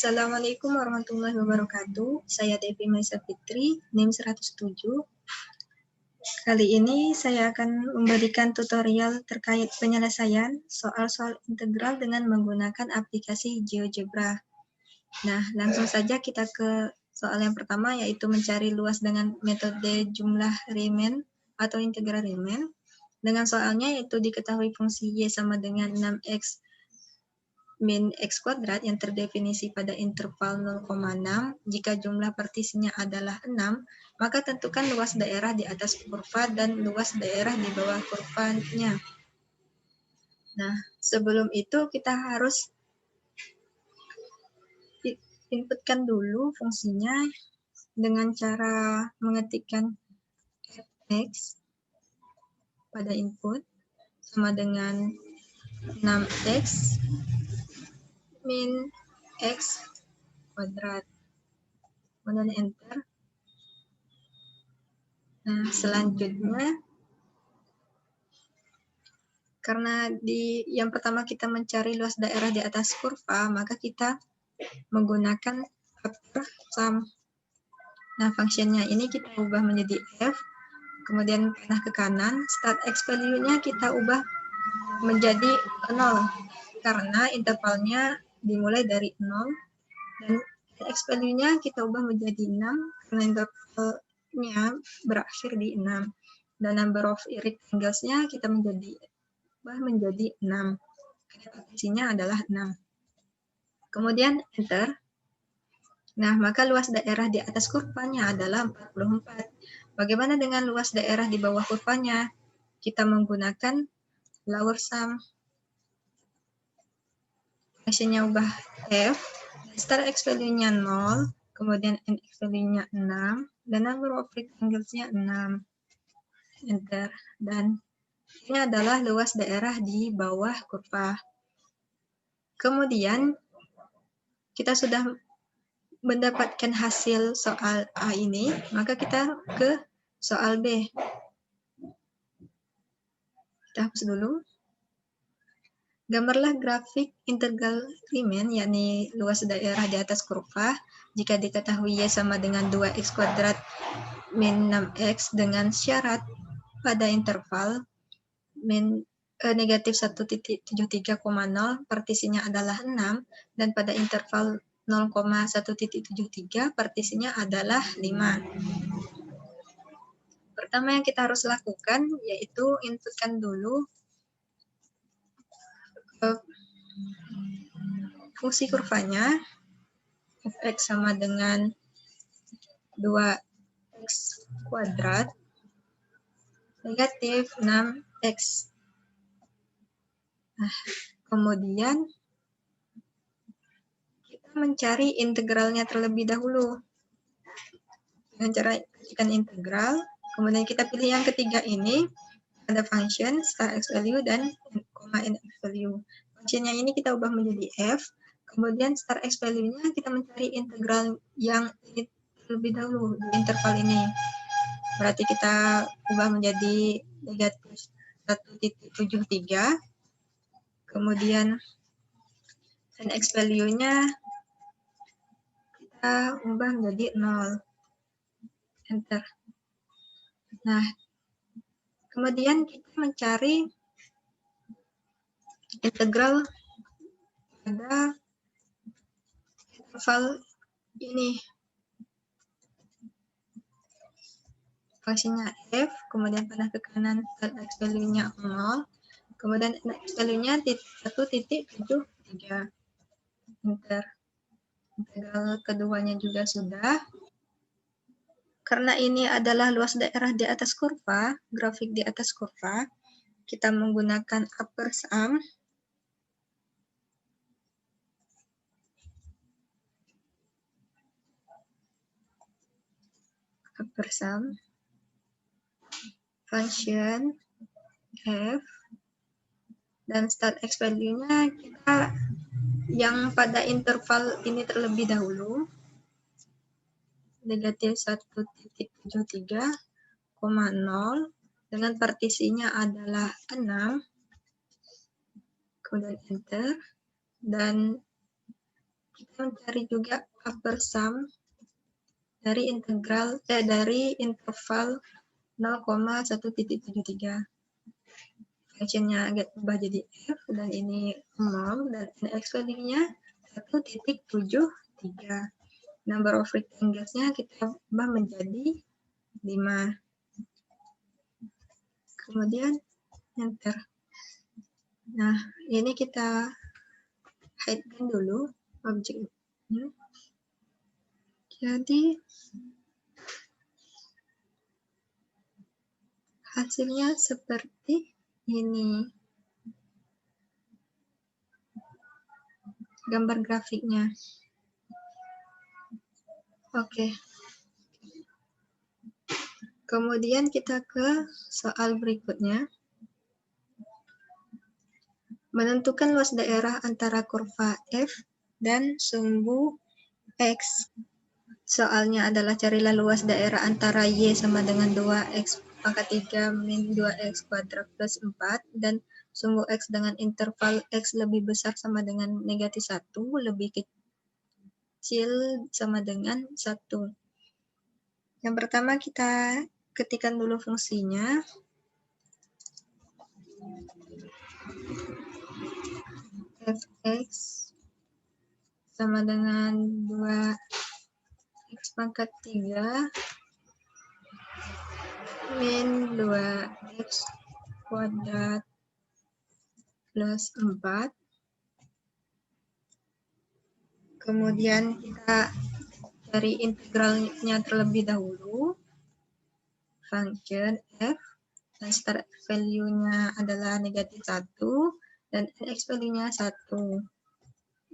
Assalamualaikum warahmatullahi wabarakatuh. Saya Devi Maisa Fitri, NIM 107. Kali ini saya akan memberikan tutorial terkait penyelesaian soal-soal integral dengan menggunakan aplikasi GeoGebra. Nah, langsung saja kita ke soal yang pertama, yaitu mencari luas dengan metode jumlah Riemann atau integral Riemann. Dengan soalnya yaitu diketahui fungsi Y sama dengan 6x min X kuadrat yang terdefinisi pada interval 0,6, jika jumlah partisinya adalah 6, maka tentukan luas daerah di atas kurva dan luas daerah di bawah kurvanya. Nah, sebelum itu kita harus inputkan dulu fungsinya dengan cara mengetikkan X pada input sama dengan 6X min X kuadrat. Kemudian enter. Nah, selanjutnya, karena di yang pertama kita mencari luas daerah di atas kurva, maka kita menggunakan upper sum. Nah, fungsinya ini kita ubah menjadi F, kemudian panah ke kanan, start X value-nya kita ubah menjadi 0, karena intervalnya dimulai dari 0, dan X value-nya kita ubah menjadi 6, karena intervalnya berakhir di 6. Dan number of rectangles-nya kita ubah menjadi 6. Partisinya adalah 6. Kemudian enter. Nah, maka luas daerah di atas kurvanya adalah 44. Bagaimana dengan luas daerah di bawah kurvanya? Kita menggunakan lower sum. Fungsinya ubah F, start X value-nya 0, kemudian NX value-nya 6, dan number of rectangles-nya 6. Enter. Dan ini adalah luas daerah di bawah kurva. Kemudian, kita sudah mendapatkan hasil soal A ini, maka kita ke soal B. Kita hapus dulu. Gambarlah grafik integral Riemann, yakni luas daerah di atas kurva, jika diketahui Y sama dengan 2x kuadrat min 6x dengan syarat pada interval negatif 1,73,0, partisinya adalah 6, dan pada interval 0,1,73, partisinya adalah 5. Pertama yang kita harus lakukan, yaitu inputkan dulu fungsi kurvanya, fx sama dengan 2x kuadrat negatif 6x. Nah, kemudian kita mencari integralnya terlebih dahulu. Dengan cara ketikkan integral, kemudian kita pilih yang ketiga ini, ada function star x value dan nx value. Functionnya ini kita ubah menjadi f, kemudian star x value-nya kita mencari integral yang terlebih dahulu di interval ini. Berarti kita ubah menjadi negatif 1,73, kemudian nx value-nya kita ubah menjadi 0. Enter. Nah, kemudian kita mencari integral pada interval ini. Fungsinya f, kemudian panah ke kanan, x value-nya 0, kemudian x value-nya 1,73. Enter. Integral keduanya juga sudah. Karena ini adalah luas daerah di atas kurva, grafik di atas kurva, kita menggunakan upper sum. Upper sum. Function f. Dan start x value-nya kita yang pada interval ini terlebih dahulu. Negatif 1,73,0 dengan partisinya adalah 6, kemudian enter, dan kita mencari juga upper sum dari interval 0,1.73. Fungsinya ubah jadi f, dan ini 0, dan x value-nya 1.73. Number of rectangles-nya kita ubah menjadi 5. Kemudian enter. Nah, ini kita hide-kan dulu objeknya. Jadi hasilnya seperti ini. Gambar grafiknya. Oke. Kemudian kita ke soal berikutnya. Menentukan luas daerah antara kurva F dan sumbu X. Soalnya adalah carilah luas daerah antara Y sama dengan 2X pangkat 3 min 2X kuadrat plus 4 dan sumbu X dengan interval X lebih besar sama dengan negatif 1, lebih kecil sama dengan 1. Yang pertama kita ketikkan dulu fungsinya. Fx sama dengan 2x pangkat 3 min 2x kuadrat plus 4. Kemudian kita cari integralnya terlebih dahulu. Function f, dan start value-nya adalah negatif 1, dan x value-nya 1.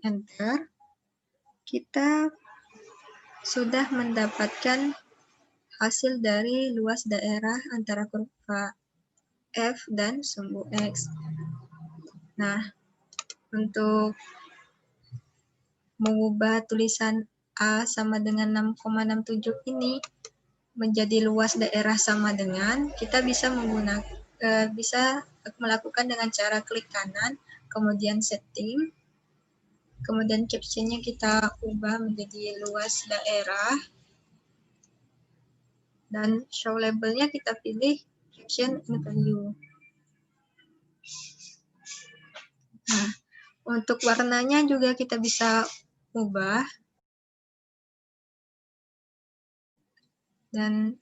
Enter. Kita sudah mendapatkan hasil dari luas daerah antara kurva F dan sumbu X. Nah, untuk mengubah tulisan A sama dengan 6,67 ini menjadi luas daerah sama dengan, kita bisa melakukan dengan cara klik kanan, kemudian setting, kemudian captionnya kita ubah menjadi luas daerah, dan show labelnya kita pilih caption in value. Nah, untuk warnanya juga kita bisa ubah. Dan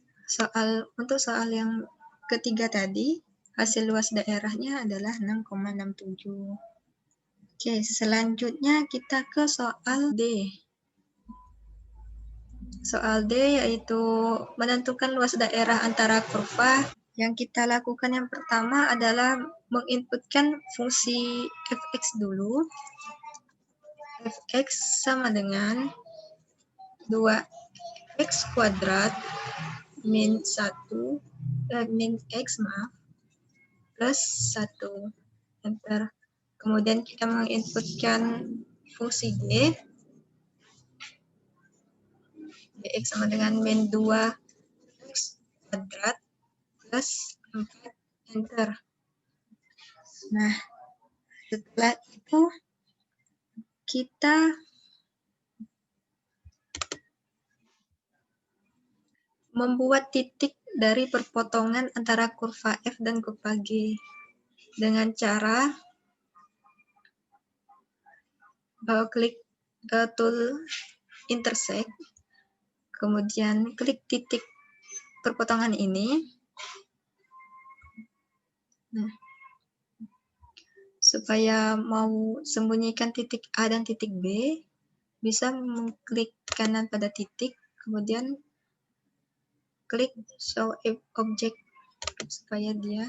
untuk soal yang ketiga tadi, hasil luas daerahnya adalah 6,67. Oke, selanjutnya kita ke soal D. Soal D yaitu menentukan luas daerah antara kurva. Yang kita lakukan yang pertama adalah menginputkan fungsi fx dulu. Fx sama dengan 2x kuadrat min x plus 1. Enter. Kemudian kita menginputkan fungsi D. Dx sama dengan min 2x kuadrat plus 4. Enter. Nah, setelah itu kita membuat titik dari perpotongan antara kurva F dan kurva G dengan cara klik tool intersect, kemudian klik titik perpotongan ini. Nah, supaya mau sembunyikan titik A dan titik B, bisa mengklik kanan pada titik, kemudian klik show object supaya dia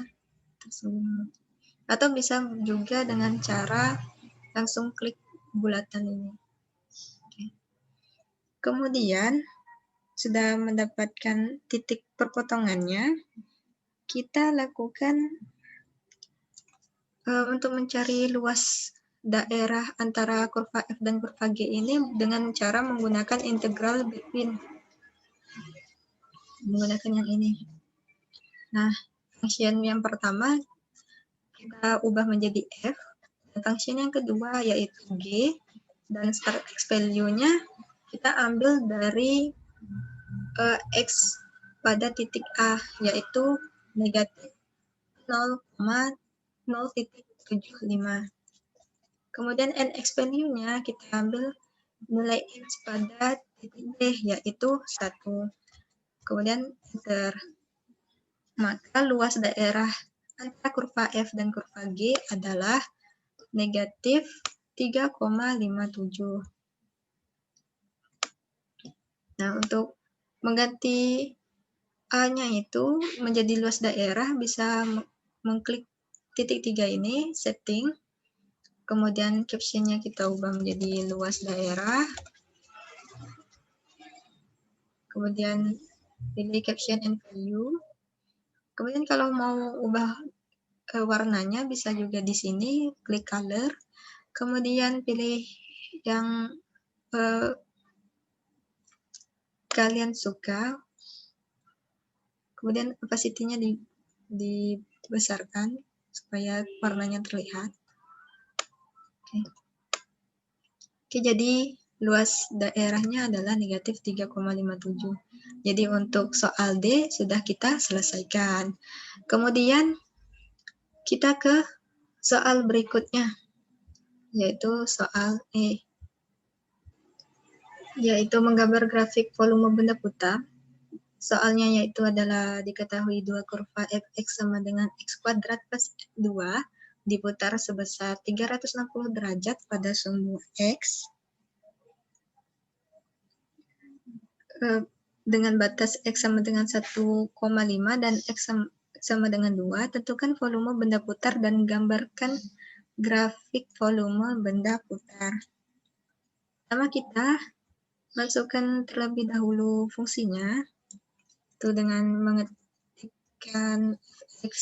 tersembunyi. Atau bisa juga dengan cara langsung klik bulatan ini. Oke. Kemudian sudah mendapatkan titik perpotongannya, kita lakukan untuk mencari luas daerah antara kurva F dan kurva G ini dengan cara menggunakan integral between. Menggunakan yang ini. Nah, function yang pertama kita ubah menjadi F. Dan function yang kedua yaitu G. dan start X value-nya kita ambil dari X pada titik A, yaitu negatif 0,075. Kemudian NX value-nya kita ambil nilai X pada titik B, yaitu 1. Kemudian enter. Maka luas daerah antara kurva F dan kurva G adalah negatif 3,57. Nah, untuk mengganti A-nya itu menjadi luas daerah, bisa mengklik titik 3 ini, setting, kemudian caption-nya kita ubah menjadi luas daerah, kemudian pilih caption and value, kemudian kalau mau ubah warnanya bisa juga di sini, klik color, kemudian pilih yang kalian suka, kemudian opacity-nya dibesarkan supaya warnanya terlihat. Oke, jadi luas daerahnya adalah negatif 3,57. Jadi untuk soal D sudah kita selesaikan. Kemudian kita ke soal berikutnya, yaitu soal E, yaitu menggambar grafik volume benda putar. Soalnya yaitu adalah diketahui dua kurva fx sama dengan x kuadrat plus 2 diputar sebesar 360 derajat pada sumbu X dengan batas X sama dengan 1,5 dan X sama dengan 2, tentukan volume benda putar dan gambarkan grafik volume benda putar. Pertama kita masukkan terlebih dahulu fungsinya, itu dengan mengetikkan X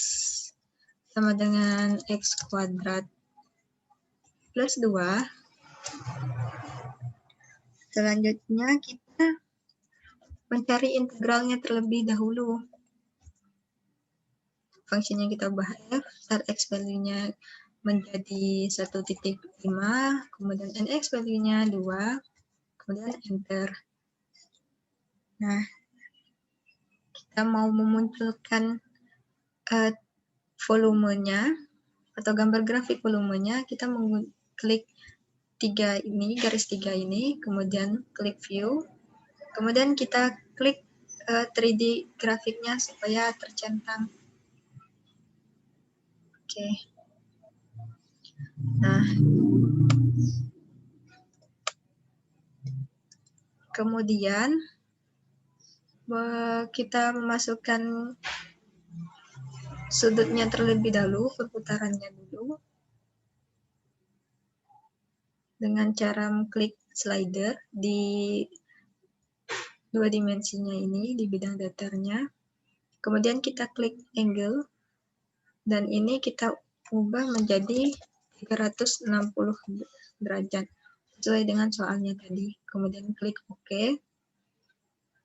sama dengan X kuadrat plus 2. Selanjutnya kita mencari integralnya terlebih dahulu. Fungsinya kita ubah F, start X value-nya menjadi 1,5, kemudian NX value-nya 2, kemudian enter. Nah, kita mau memunculkan volumenya atau gambar grafik volumenya, kita mengklik 3 ini, garis 3 ini, kemudian klik view, kemudian kita klik 3D grafiknya supaya tercentang. Oke. Nah, kemudian kita memasukkan sudutnya terlebih dahulu, perputarannya dulu, dengan cara mengklik slider di 2 dimensinya ini, di bidang datarnya. Kemudian kita klik angle, dan ini kita ubah menjadi 360 derajat, sesuai dengan soalnya tadi. Kemudian klik OK.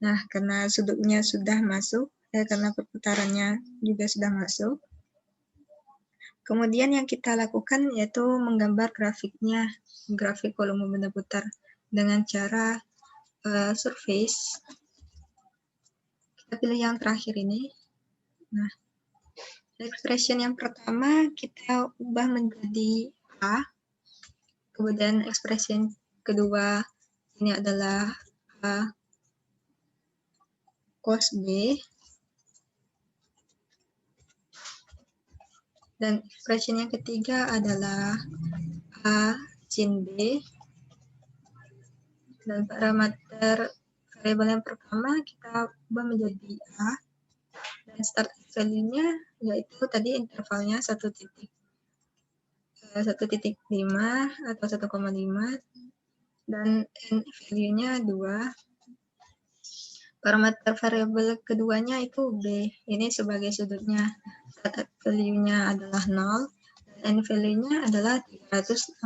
Nah, karena sudutnya sudah masuk, karena perputarannya juga sudah masuk, kemudian yang kita lakukan yaitu menggambar grafiknya, grafik volume benda putar dengan cara surface. Kita pilih yang terakhir ini. Nah, expression yang pertama kita ubah menjadi A. Kemudian expression kedua ini adalah A cos B. Dan expression yang ketiga adalah A sin B. Dan parameter variabel yang pertama kita ubah menjadi A. Dan start value-nya yaitu tadi intervalnya 1,5 atau 1,5 dan n value-nya 2. Parameter variabel keduanya itu B. Ini sebagai sudutnya. Start value-nya adalah 0 dan n value-nya adalah 360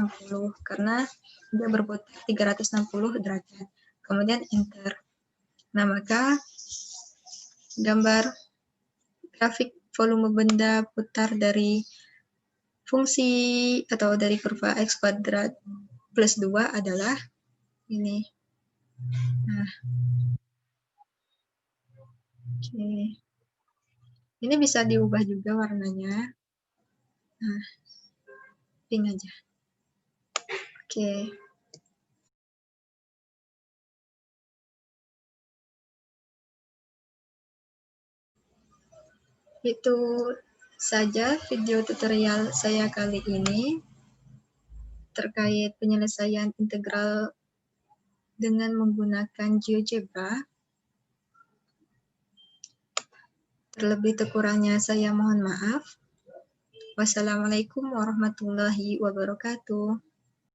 karena dia berputar 360 derajat. Kemudian enter. Nah, maka gambar grafik volume benda putar dari fungsi atau dari kurva X kuadrat plus 2 adalah ini. Nah, oke. Ini bisa diubah juga warnanya. Nah, pink aja. Oke. Itu saja video tutorial saya kali ini terkait penyelesaian integral dengan menggunakan GeoGebra. Terlebih kurangnya saya mohon maaf. Wassalamualaikum warahmatullahi wabarakatuh.